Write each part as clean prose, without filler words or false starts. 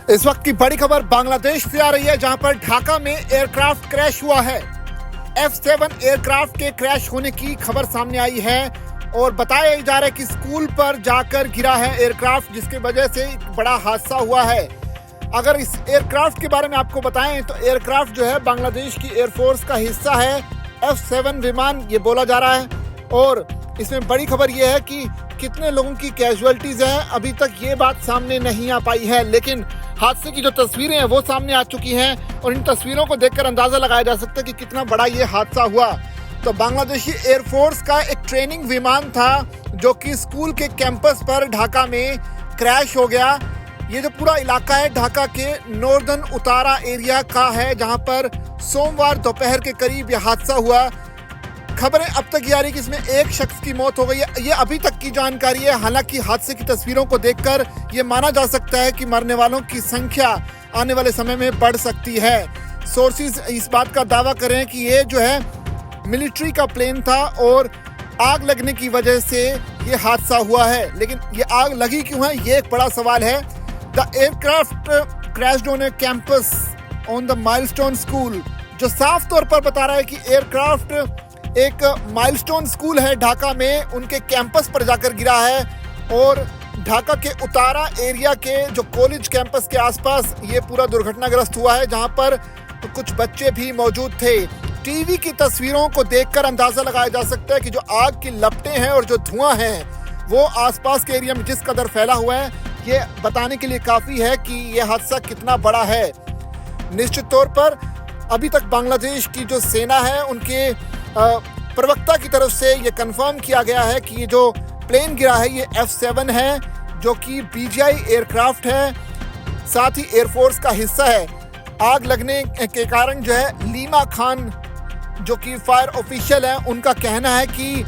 इस वक्त की बड़ी खबर बांग्लादेश से आ रही है, जहां पर ढाका में एयरक्राफ्ट क्रैश हुआ है। F7 एयरक्राफ्ट के क्रैश होने की खबर सामने आई है और बताया जा रहा है कि स्कूल पर जाकर गिरा है एयरक्राफ्ट, जिसकी वजह से एक बड़ा हादसा हुआ है। अगर इस एयरक्राफ्ट के बारे में आपको बताएं तो एयरक्राफ्ट जो है बांग्लादेश की एयरफोर्स का हिस्सा है। F7 विमान ये बोला जा रहा है और इसमें बड़ी खबर ये है कि कितने लोगों की कैजुअलिटीज हैं, अभी तक ये बात सामने नहीं आ पाई है, लेकिन हादसे की जो तस्वीरें हैं वो सामने आ चुकी हैं और इन तस्वीरों को देखकर अंदाजा लगाया जा सकता है कि कितना बड़ा ये हादसा हुआ। तो बांग्लादेशी एयरफोर्स का एक ट्रेनिंग विमान था जो कि स्कूल के कैंपस पर ढाका में क्रैश हो गया। ये जो पूरा इलाका है ढाका के नॉर्दर्न उतारा एरिया का है, जहां पर सोमवार दोपहर के करीब यह हादसा हुआ। खबरें अब तक ये आ रही कि इसमें एक शख्स की मौत हो गई है, ये अभी तक की जानकारी है। हालांकि हादसे की तस्वीरों को देखकर ये माना जा सकता है कि मरने वालों की संख्या आने वाले समय में बढ़ सकती है। सोर्सेज इस बात का दावा कर रहे हैं कि ये जो है मिलिट्री का प्लेन था और आग लगने की वजह से ये हादसा हुआ है, लेकिन ये आग लगी क्यों है ये एक बड़ा सवाल है। The aircraft crashed on A campus on the milestone school, जो साफ तौर पर बता रहा है कि एयरक्राफ्ट एक माइलस्टोन स्कूल है ढाका में, उनके कैंपस पर जाकर गिरा है और ढाका के उतारा एरिया के जो कॉलेज कैंपस के आसपास ये पूरा दुर्घटनाग्रस्त हुआ है, जहां पर कुछ बच्चे भी मौजूद थे। टीवी की तस्वीरों को देखकर अंदाजा लगाया जा सकता है कि जो आग की लपटें हैं और जो धुआं है वो आसपास के एरिया में जिस कदर फैला हुआ है, ये बताने के लिए काफ़ी है कि ये हादसा कितना बड़ा है। निश्चित तौर पर अभी तक बांग्लादेश की जो सेना है उनके प्रवक्ता की तरफ से ये कंफर्म किया गया है कि ये जो प्लेन गिरा है ये F7 है, जो कि BGI एयरक्राफ्ट है, साथ ही एयरफोर्स का हिस्सा है। आग लगने के कारण जो है लीमा खान जो कि फायर ऑफिशियल है, उनका कहना है कि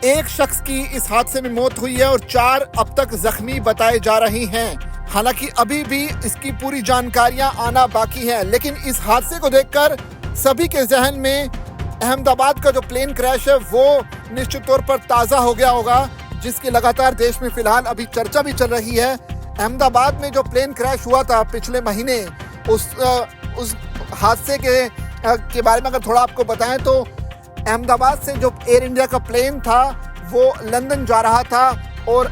एक शख्स की इस हादसे में मौत हुई है और 4 अब तक जख्मी बताए जा रही हैं। हालांकि अभी भी इसकी पूरी जानकारियां आना बाकी है, लेकिन इस हादसे को देखकर सभी के जहन में अहमदाबाद का जो प्लेन क्रैश है वो निश्चित तौर पर ताज़ा हो गया होगा, जिसकी लगातार देश में फिलहाल अभी चर्चा भी चल रही है। अहमदाबाद में जो प्लेन क्रैश हुआ था पिछले महीने, उस हादसे के बारे में अगर थोड़ा आपको बताएं तो अहमदाबाद से जो एयर इंडिया का प्लेन था वो लंदन जा रहा था और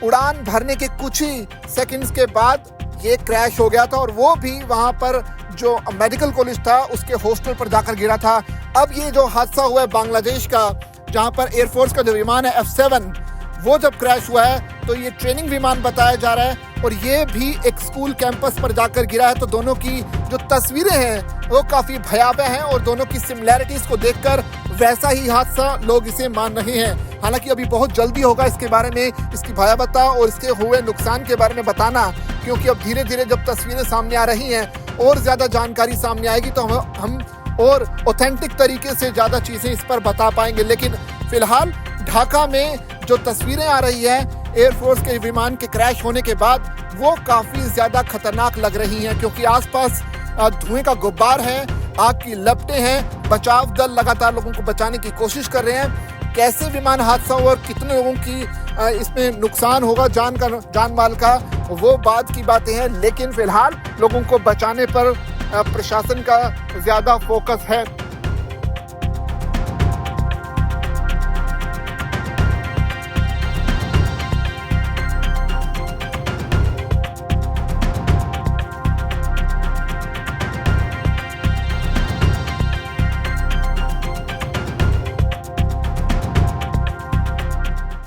उड़ान भरने के कुछ ही सेकंड्स के बाद ये क्रैश हो गया था और वो भी वहाँ पर जो मेडिकल कॉलेज था उसके हॉस्टल पर जाकर गिरा था। अब ये जो हादसा हुआ है बांग्लादेश का, जहां पर एयरफोर्स का जो विमान है F7 वो जब क्रैश हुआ है तो ये ट्रेनिंग विमान बताया जा रहा है और ये भी एक स्कूल कैंपस पर जाकर गिरा है। तो दोनों की जो तस्वीरें हैं वो काफ़ी भयावह हैं और दोनों की सिमिलैरिटीज़ को देखकर वैसा ही हादसा लोग इसे मान रहे हैं। हालांकि अभी बहुत जल्दी होगा इसके बारे में, इसकी भयावहता और इसके हुए नुकसान के बारे में बताना, क्योंकि अब धीरे धीरे जब तस्वीरें सामने आ रही हैं और ज़्यादा जानकारी सामने आएगी तो हम और ऑथेंटिक तरीके से ज़्यादा चीज़ें इस पर बता पाएंगे। लेकिन फिलहाल ढाका में जो तस्वीरें आ रही है एयरफोर्स के विमान के क्रैश होने के बाद वो काफ़ी ज़्यादा खतरनाक लग रही हैं, क्योंकि आसपास धुएं का गुब्बार है, आग की लपटें हैं, बचाव दल लगातार लोगों को बचाने की कोशिश कर रहे हैं। कैसे विमान हादसा हुआ और कितने लोगों की इसमें नुकसान होगा जान माल का, वो बात की बातें हैं, लेकिन फिलहाल लोगों को बचाने पर प्रशासन का ज़्यादा फोकस है।